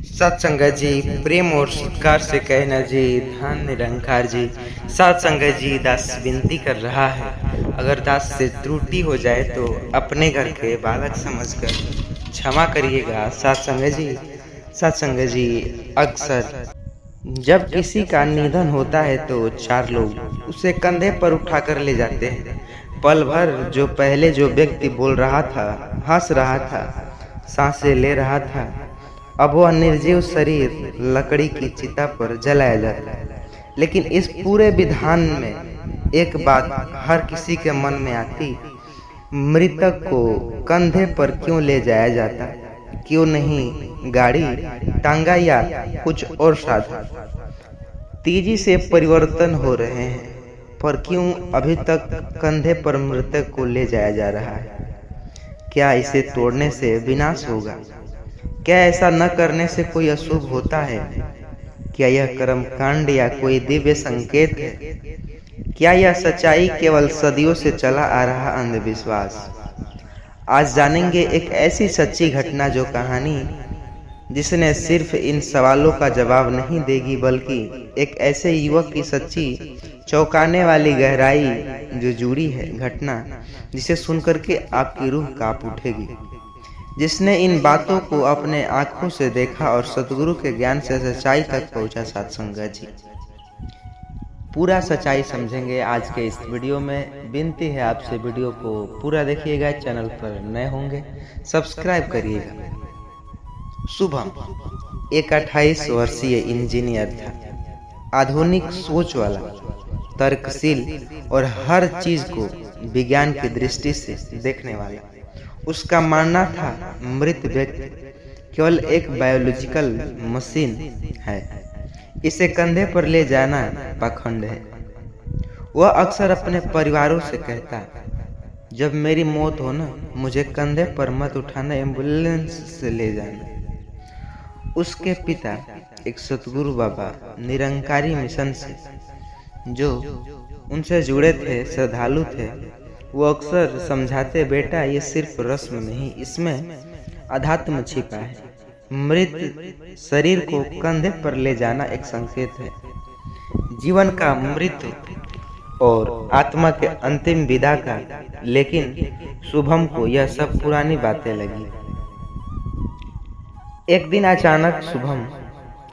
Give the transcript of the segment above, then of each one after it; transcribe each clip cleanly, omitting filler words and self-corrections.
सत्संगत जी, प्रेम और सत्कार से कहना जी, धन निरंकार जी। सत्संगत जी, दास विनती कर रहा है, अगर दास से त्रुटि हो जाए तो अपने घर के बालक समझकर क्षमा करिएगा। सत्संगत जी, सत्संगत जी, अक्सर जब किसी का निधन होता है तो चार लोग उसे कंधे पर उठाकर ले जाते हैं। पल भर जो पहले जो व्यक्ति बोल रहा था, हंस रहा था, सांसें ले रहा था, अब वह निर्जीव शरीर लकड़ी की चिता पर जलाया जाता है। लेकिन इस पूरे विधान में एक बात हर किसी के मन में आती, मृतक को कंधे पर क्यों ले जाया जाता? क्यों नहीं गाड़ी, टांगा या कुछ और साधन? तेजी से परिवर्तन हो रहे हैं, पर क्यों अभी तक कंधे पर मृतक को ले जाया जा रहा है? क्या इसे तोड़ने से विनाश होगा? क्या ऐसा न करने से कोई अशुभ होता है? क्या यह कर्म कांड या कोई दिव्य संकेत है? क्या यह सच्चाई केवल सदियों से चला आ रहा अंधविश्वास? आज जानेंगे एक ऐसी सच्ची घटना जो कहानी जिसने सिर्फ इन सवालों का जवाब नहीं देगी, बल्कि एक ऐसे युवक की सच्ची चौंकाने वाली गहराई जो जुड़ी है, घटना जिसे सुनकर के आपकी रूह कांप उठेगी, जिसने इन बातों को अपने आंखों से देखा और सतगुरु के ज्ञान से सच्चाई तक पहुंचा। सत्संगत जी, पूरा सच्चाई समझेंगे आज के इस वीडियो में। विनती है आपसे वीडियो को पूरा देखिएगा। चैनल पर नए होंगे सब्सक्राइब करिएगा। शुभम एक 28 वर्षीय इंजीनियर था, आधुनिक सोच वाला, तर्कशील और हर चीज को विज्ञान की दृष्टि से देखने वाला। उसका मानना था मृत व्यक्ति केवल एक बायोलॉजिकल मशीन है, इसे कंधे पर ले जाना पाखंड है। वह अक्सर अपने परिवारों से कहता, जब मेरी मौत हो ना, मुझे कंधे पर मत उठाना, एम्बुलेंस से ले जाना। उसके पिता एक सतगुरु बाबा निरंकारी मिशन से जो उनसे जुड़े थे, श्रद्धालु थे, वो अक्सर समझाते, बेटा ये सिर्फ रस्म नहीं, इसमें अध्यात्म छिपा है। मृत शरीर को कंधे पर ले जाना एक संकेत है, जीवन का मृत्यु और आत्मा के अंतिम विदा का। लेकिन शुभम को यह सब पुरानी बातें लगी। एक दिन अचानक शुभम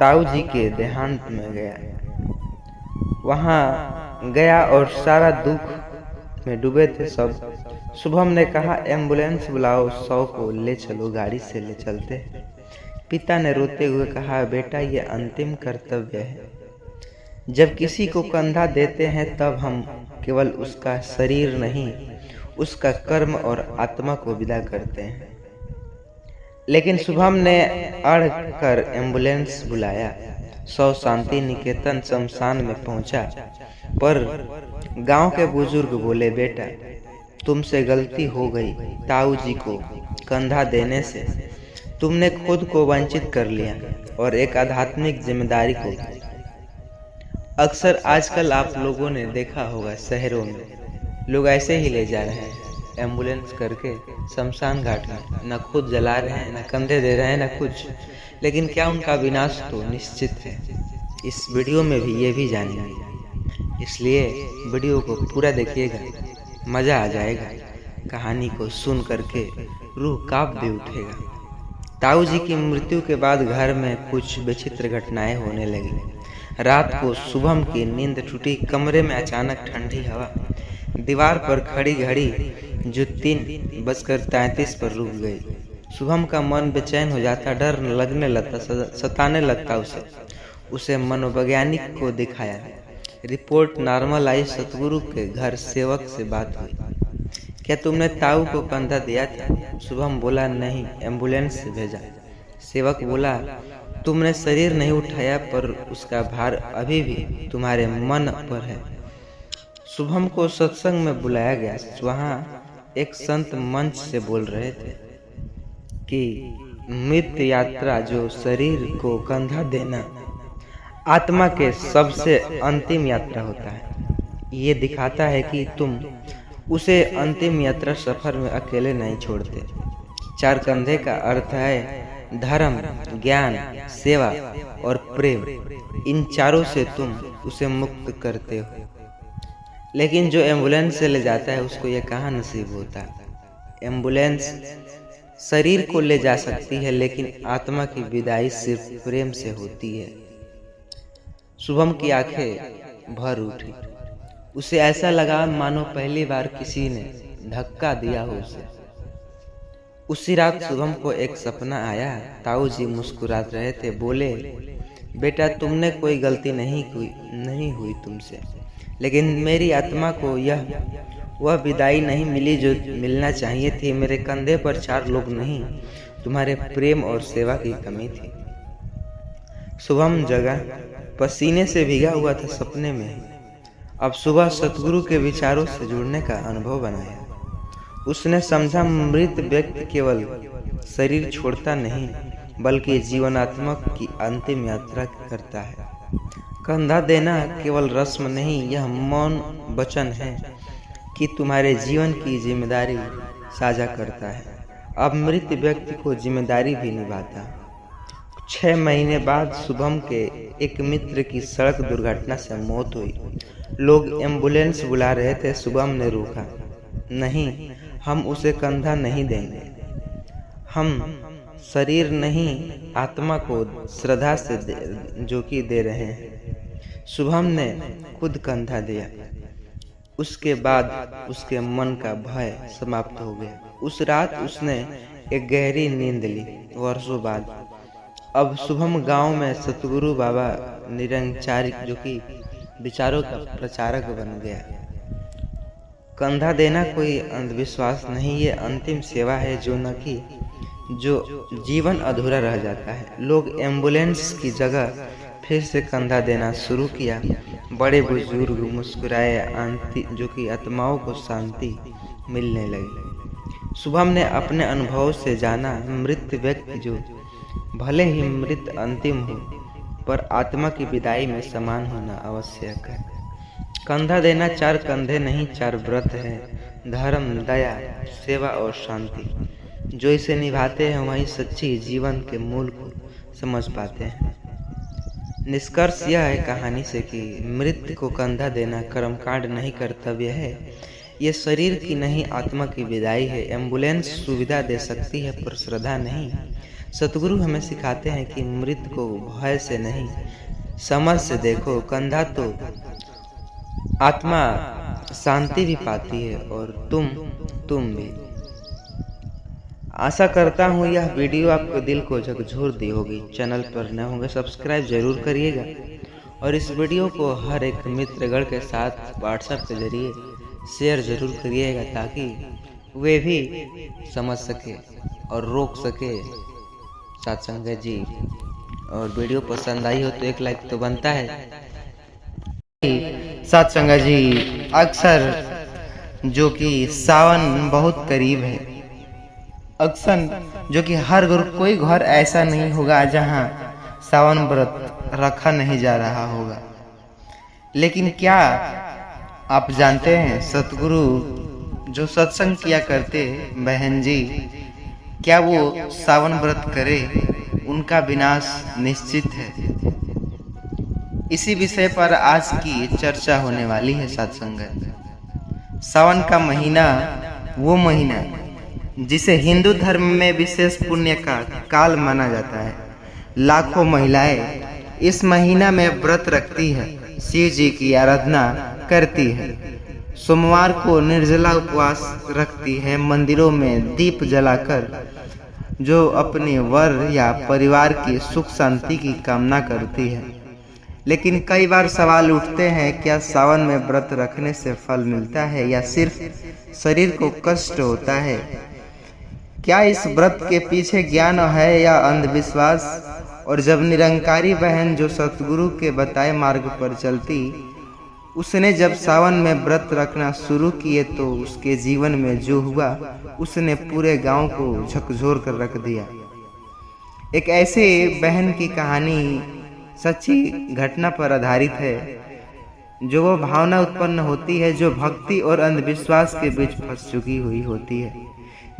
ताऊ जी के देहांत में गया। वहां गया और सारा दुख में डूबे थे सब। शुभम ने कहा, एम्बुलेंस बुलाओ, 100 को ले चलो, गाड़ी से ले चलते। पिता ने रोते हुए कहा, बेटा ये अंतिम कर्तव्य है। जब किसी को कंधा देते हैं तब हम केवल उसका शरीर नहीं, उसका कर्म और आत्मा को विदा करते हैं। लेकिन शुभम ने अड़ कर एम्बुलेंस बुलाया। 100 शांति निकेतन शमशान में पहुंचा, पर गांव के बुजुर्ग बोले, बेटा तुमसे गलती हो गई। ताऊ जी को कंधा देने से तुमने खुद को वंचित कर लिया और एक आध्यात्मिक जिम्मेदारी को। अक्सर आजकल आप लोगों ने देखा होगा, शहरों में लोग ऐसे ही ले जा रहे हैं एम्बुलेंस करके शमशान घाट में, न खुद जला रहे हैं, न कंधे दे रहे हैं, न कुछ। लेकिन क्या उनका विनाश तो निश्चित है? इस वीडियो में भी ये भी जानेंगे, इसलिए वीडियो को पूरा देखिएगा, मज़ा आ जाएगा। कहानी को सुन करके रूह कांप भी उठेगा। ताऊ जी की मृत्यु के बाद घर में कुछ विचित्र घटनाएं होने लगी। रात को शुभम की नींद टूटी। कमरे में अचानक ठंडी हवा, दीवार पर खड़ी घड़ी जो 3:33 पर रुक गई। शुभम का मन बेचैन हो जाता, डर लगने लगता, सताने लगता। उसे मनोवैज्ञानिक को दिखाया। रिपोर्ट नॉर्मल आई। सतगुरु के घर सेवक से बात हुई, क्या तुमने ताऊ को कंधा दिया था? शुभम बोला, नहीं, एम्बुलेंस से भेजा। सेवक बोला, तुमने शरीर नहीं उठाया, पर उसका भार अभी भी तुम्हारे मन पर है। शुभम को सत्संग में बुलाया गया। वहाँ एक संत मंच से बोल रहे थे कि मृत यात्रा, जो शरीर को कंधा देना, आत्मा के सबसे अंतिम यात्रा होता है। ये दिखाता है कि तुम उसे अंतिम यात्रा सफर में अकेले नहीं छोड़ते। 4 कंधे का अर्थ है धर्म, ज्ञान, सेवा और प्रेम, इन चारों से तुम उसे मुक्त करते हो। लेकिन जो एम्बुलेंस से ले जाता है उसको यह कहाँ नसीब होता। एम्बुलेंस शरीर को ले जा सकती है लेकिन आत्मा की विदाई सिर्फ प्रेम से होती है। शुभम की आंखें भर उठी। उसे ऐसा लगा मानो पहली बार किसी ने धक्का दिया हो उसे। उसी रात शुभम को एक सपना आया। ताऊ जी मुस्कुरा रहे थे। बोले, बेटा तुमने कोई गलती नहीं हुई तुमसे, लेकिन मेरी आत्मा को वह विदाई नहीं मिली जो मिलना चाहिए थी। मेरे कंधे पर 4 लोग नहीं, तुम्हारे प्रेम और सेवा की कमी थी। शुभम जगा, पसीने से भीगा हुआ था सपने में। अब सुबह सतगुरु के विचारों से जुड़ने का अनुभव बनाया। उसने समझा मृत व्यक्ति केवल शरीर छोड़ता नहीं बल्कि जीवनात्मक की अंतिम यात्रा करता है। कंधा देना केवल रस्म नहीं, यह मौन वचन है कि तुम्हारे जीवन की जिम्मेदारी साझा करता है। अब मृत व्यक्ति को जिम्मेदारी भी निभाता। 6 महीने बाद शुभम के एक मित्र की सड़क दुर्घटना से मौत हुई। लोग एम्बुलेंस बुला रहे थे। शुभम ने रोका, नहीं, हम उसे कंधा नहीं देंगे। हम शरीर नहीं, आत्मा को श्रद्धा से दे रहे हैं। शुभम ने खुद कंधा दिया। उसके बाद उसके मन का भय समाप्त हो गया। उस रात उसने एक गहरी नींद ली। वर्षों बाद अब शुभम गांव में सतगुरु बाबा निरंकारी जो कि विचारों का प्रचारक बन गया। कंधा देना कोई अंधविश्वास नहीं, ये अंतिम सेवा है जो जीवन अधूरा रह जाता है। लोग एम्बुलेंस की जगह फिर से कंधा देना शुरू किया। बड़े बुजुर्ग मुस्कुराए, जो कि आत्माओं को शांति मिलने लगी। शुभम ने अपने अनुभव से जाना, मृत व्यक्ति जो भले ही मृत अंतिम हो पर आत्मा की विदाई में समान होना आवश्यक है। कंधा देना 4 कंधे नहीं, 4 व्रत है। धर्म, दया, सेवा और शांति। जो इसे निभाते हैं वही सच्ची जीवन के मूल को समझ पाते हैं। निष्कर्ष यह है कहानी से कि मृत्यु को कंधा देना कर्मकांड नहीं, कर्तव्य है। ये शरीर की नहीं, आत्मा की विदाई है। एम्बुलेंस सुविधा दे सकती है पर श्रद्धा नहीं। सतगुरु हमें सिखाते हैं कि मृत्यु को भय से नहीं, समझ से देखो। कंधा तो आत्मा शांति भी पाती है और तुम भी। आशा करता हूँ यह वीडियो आपके दिल को झकझोर दी होगी। चैनल पर नए होंगे सब्सक्राइब जरूर करिएगा और इस वीडियो को हर एक मित्रगण के साथ व्हाट्सएप के जरिए शेयर जरूर करिएगा ताकि वे भी समझ सके और रोक सके सत्संग जी। और वीडियो पसंद आई हो तो एक लाइक तो बनता है। सत्संग जी, अक्सर जो कि सावन बहुत करीब है, अक्सर जो कि कोई घर ऐसा नहीं होगा जहां सावन व्रत रखा नहीं जा रहा होगा। लेकिन क्या आप जानते हैं सतगुरु जो सत्संग किया करते बहन जी, क्या वो सावन व्रत करे उनका विनाश निश्चित है। इसी विषय पर आज की चर्चा होने वाली है सत्संग। सावन का महीना वो महीना जिसे हिंदू धर्म में विशेष पुण्य का काल माना जाता है। लाखों महिलाएं इस महीना में व्रत रखती है, शिव जी की आराधना करती है। सोमवार को निर्जला उपवास रखती है, मंदिरों में दीप जलाकर जो अपने वर या परिवार की सुख शांति की कामना करती है। लेकिन कई बार सवाल उठते हैं, क्या सावन में व्रत रखने से फल मिलता है या सिर्फ शरीर को कष्ट होता है? क्या इस व्रत के पीछे ज्ञान है या अंधविश्वास? और जब निरंकारी बहन जो सतगुरु के बताए मार्ग पर चलती, उसने जब सावन में व्रत रखना शुरू किए तो उसके जीवन में जो हुआ उसने पूरे गांव को झकझोर कर रख दिया। एक ऐसे बहन की कहानी सच्ची घटना पर आधारित है। जो वो भावना उत्पन्न होती है जो भक्ति और अंधविश्वास के बीच फंस चुकी हुई होती है।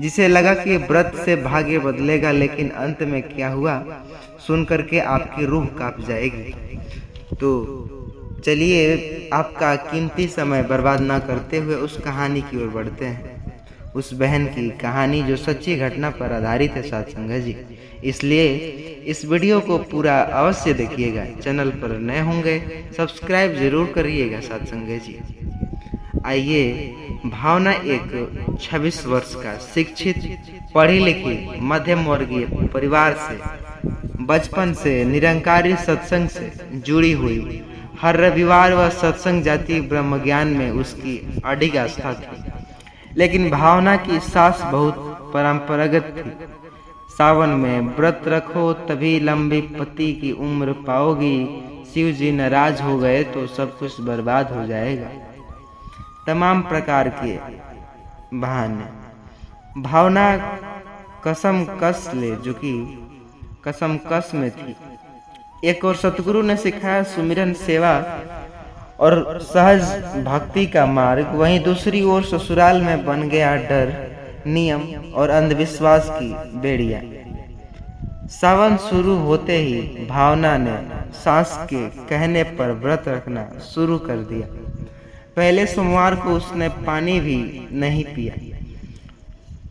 जिसे लगा कि व्रत से भाग्य बदलेगा, लेकिन अंत में क्या हुआ सुन करके आपकी रूह कांप जाएगी। तो चलिए आपका कीमती समय बर्बाद ना करते हुए उस कहानी की ओर बढ़ते हैं, उस बहन की कहानी जो सच्ची घटना पर आधारित है साथ संगत जी। इसलिए इस वीडियो को पूरा अवश्य देखिएगा। चैनल पर नए होंगे सब्सक्राइब जरूर करिएगा साथ संगत जी। आइए, भावना एक 26 वर्ष का शिक्षित पढ़ी लिखी मध्यम वर्गीय परिवार से बचपन से निरंकारी सत्संग से जुड़ी हुई। हर रविवार वह सत्संग जाती, ब्रह्म ज्ञान में उसकी अडिग आस्था थी। लेकिन भावना की सास बहुत परंपरागत थी। सावन में व्रत रखो तभी लंबी पति की उम्र पाओगी, शिव जी नाराज हो गए तो सब कुछ बर्बाद हो जाएगा। तमाम प्रकार के बहाने। भावना कसम कस ले जो कि कसम कस में थी। एक और सतगुरु ने सिखाया सुमिरन, सेवा और सहज भक्ति का मार्ग, वहीं दूसरी ओर ससुराल में बन गया डर, नियम और अंधविश्वास की बेड़िया। सावन शुरू होते ही भावना ने सास के कहने पर व्रत रखना शुरू कर दिया। पहले सोमवार को उसने पानी भी नहीं पिया।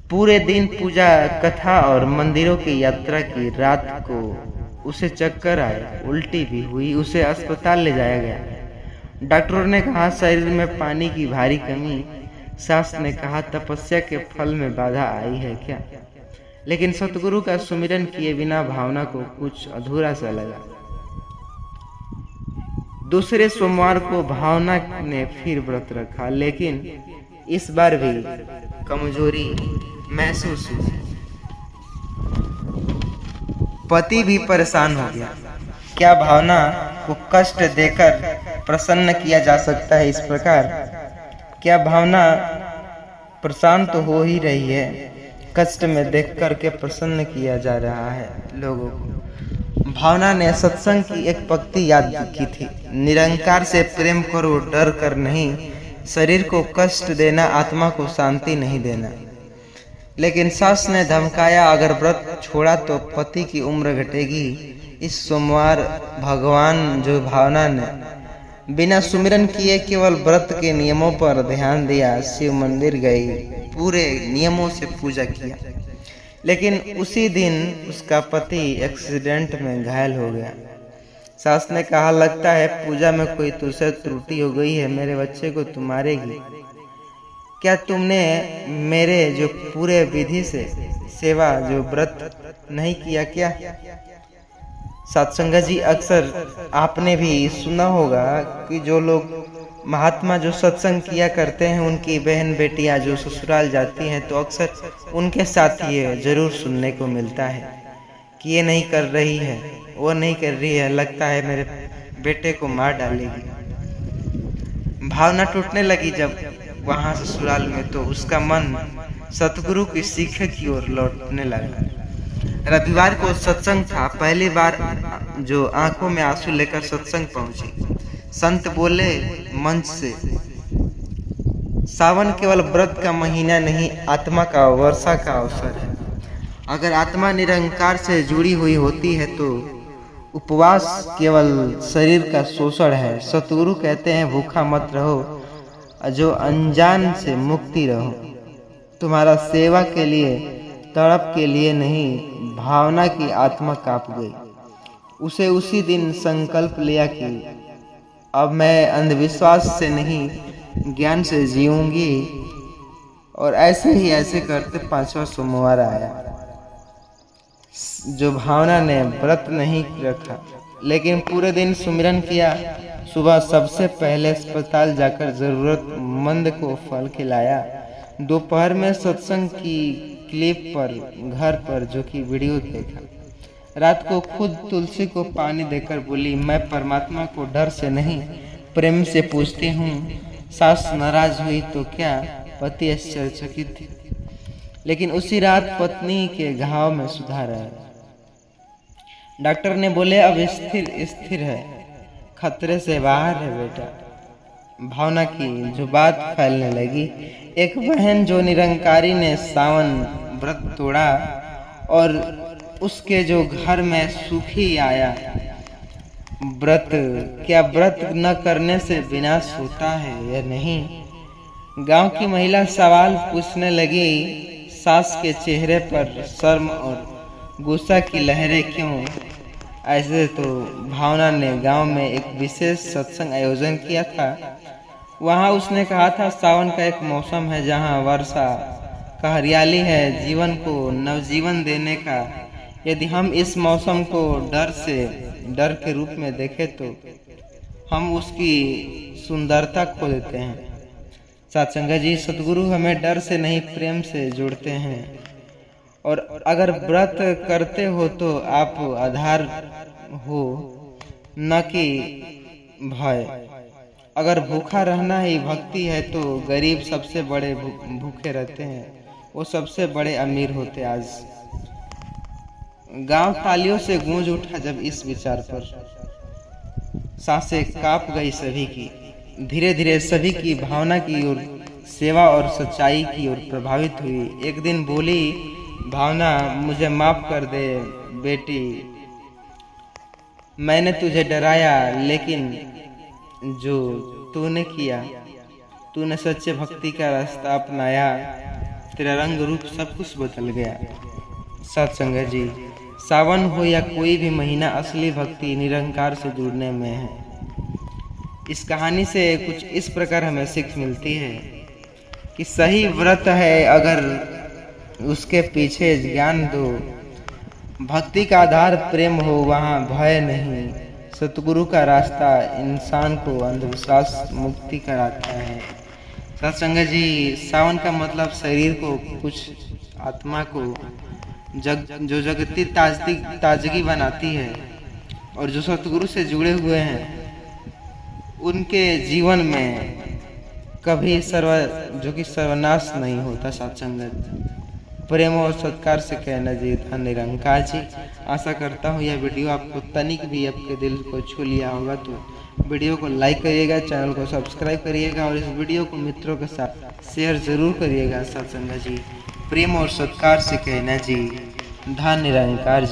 पूरे दिन पूजा कथा और मंदिरों की यात्रा की। रात को उसे चक्कर आए, उल्टी भी हुई, उसे अस्पताल ले जाया गया। डॉक्टरों ने कहा शरीर में पानी की भारी कमी। सास ने कहा तपस्या के फल में बाधा आई है क्या। लेकिन सतगुरु का सुमिरन किए बिना भावना को कुछ अधूरा सा लगा। दूसरे सोमवार को भावना ने फिर व्रत रखा, लेकिन इस बार भी कमजोरी महसूस हुई। पति भी परेशान हो गया। क्या भावना को कष्ट देकर प्रसन्न किया जा सकता है इस प्रकार? क्या भावना परेशान तो हो ही रही है, कष्ट में देख करके प्रसन्न किया जा रहा है लोगों को। भावना ने सत्संग की एक पंक्ति याद की थी, निरंकार से प्रेम करो, डर कर नहीं। शरीर को कष्ट देना, आत्मा को शांति नहीं देना। लेकिन सास ने धमकाया अगर व्रत छोड़ा तो पति की उम्र घटेगी। इस सोमवार भगवान जो भावना ने बिना सुमिरन किए केवल व्रत के नियमों पर ध्यान दिया, शिव मंदिर गई, पूरे नियमों से पूजा किया। लेकिन उसी दिन उसका पति एक्सीडेंट में घायल हो गया। सास ने कहा लगता है पूजा में कोई तुझसे त्रुटि हो गई है, मेरे बच्चे को तू मारेगी। क्या तुमने मेरे जो पूरे विधि से सेवा जो व्रत नहीं किया क्या? सत्संग जी, अक्सर आपने भी सुना होगा कि जो लोग महात्मा जो सत्संग किया करते हैं उनकी बहन बेटियां जो ससुराल जाती हैं तो अक्सर उनके साथ ये जरूर सुनने को मिलता है कि ये नहीं कर रही है, वो नहीं कर रही है, लगता है मेरे बेटे को मार डालेगी। भावना टूटने लगी जब वहां ससुराल में, तो उसका मन सतगुरु की शिक्षा की ओर लौटने लगा। रविवार को सत्संग था। पहली बार जो आंखों में आंसू लेकर सत्संग पहुंची। संत बोले मंच से, सावन केवल व्रत का महीना नहीं, आत्मा का वर्षा का अवसर है। अगर आत्मा निरंकार से जुड़ी हुई होती है तो उपवास केवल शरीर का शोषण है। सतगुरु कहते हैं भूखा मत रहो, जो अनजान से मुक्ति रहो। तुम्हारा सेवा के लिए, तड़प के लिए नहीं। भावना की आत्मा कांप गई। उसे उसी दिन संकल्प लिया कि अब मैं अंधविश्वास से नहीं, ज्ञान से जीऊंगी। और ऐसे करते 5वां सोमवार आया। जो भावना ने व्रत नहीं रखा, लेकिन पूरे दिन सुमिरन किया। सुबह सबसे पहले अस्पताल जाकर जरूरतमंद को फल खिलाया। दोपहर में सत्संग की क्लिप पर घर पर जो कि वीडियो देखा। रात को खुद तुलसी को पानी देकर बोली, मैं परमात्मा को डर से नहीं प्रेम से पूछती हूँ। सास नाराज हुई तो क्या? पति आश्चर्यचकित थी। लेकिन उसी रात पत्नी के घाव में सुधार आया। डॉक्टर ने बोले अब स्थिर है, खतरे से बाहर है बेटा। भावना की जो बात फैलने लगी। एक बहन जो निरंकारी ने सावन व्रत तोड़ा और उसके जो घर में सुखी आया। व्रत क्या व्रत न करने से विनाश होता है या नहीं? गांव की महिला सवाल पूछने लगी। सास के चेहरे पर शर्म और गुस्सा की लहरें क्यों? ऐसे तो भावना ने गांव में एक विशेष सत्संग आयोजन किया था। वहां उसने कहा था सावन का एक मौसम है जहां वर्षा का हरियाली है, जीवन को नवजीवन देने का। यदि हम इस मौसम को डर के रूप में देखें तो हम उसकी सुंदरता खो देते हैं। सत्संग जी, सतगुरु हमें डर से नहीं प्रेम से जोड़ते हैं। और अगर व्रत करते हो तो आप आधार हो, न कि भय। अगर भूखा रहना ही भक्ति है तो गरीब सबसे बड़े भूखे रहते हैं, वो सबसे बड़े अमीर होते। आज गांव तालियों से गूंज उठा जब इस विचार पर। सांसें कांप गई सभी की। धीरे धीरे सभी की भावना की ओर, सेवा और सच्चाई की ओर प्रभावित हुई। एक दिन बोली भावना, मुझे माफ कर दे बेटी, मैंने तुझे डराया, लेकिन जो तूने किया, तूने सच्चे भक्ति का रास्ता अपनाया, तेरा रंग रूप सब कुछ बदल गया। सत्संग जी, सावन हो या कोई भी महीना, असली भक्ति निरंकार से जुड़ने में है। इस कहानी से कुछ इस प्रकार हमें सीख मिलती है कि सही व्रत है अगर उसके पीछे ज्ञान दो। भक्ति का आधार प्रेम हो, वहाँ भय नहीं। सतगुरु का रास्ता इंसान को अंधविश्वास मुक्ति कराता है। सत्संग जी, सावन का मतलब शरीर को कुछ, आत्मा को जो जगती ताजगी बनाती है। और जो सतगुरु से जुड़े हुए हैं उनके जीवन में कभी जो कि सर्वनाश नहीं होता। सत्संगत प्रेम और सत्कार से कहना जी, धन निरंकार जी। आशा करता हूँ यह वीडियो आपको तनिक भी आपके दिल को छू लिया होगा। तो वीडियो को लाइक करिएगा, चैनल को सब्सक्राइब करिएगा और इस वीडियो को मित्रों के साथ शेयर जरूर करिएगा। सत्संग जी, प्रेम और सत्कार से कहना जी, धन निरंकार जी।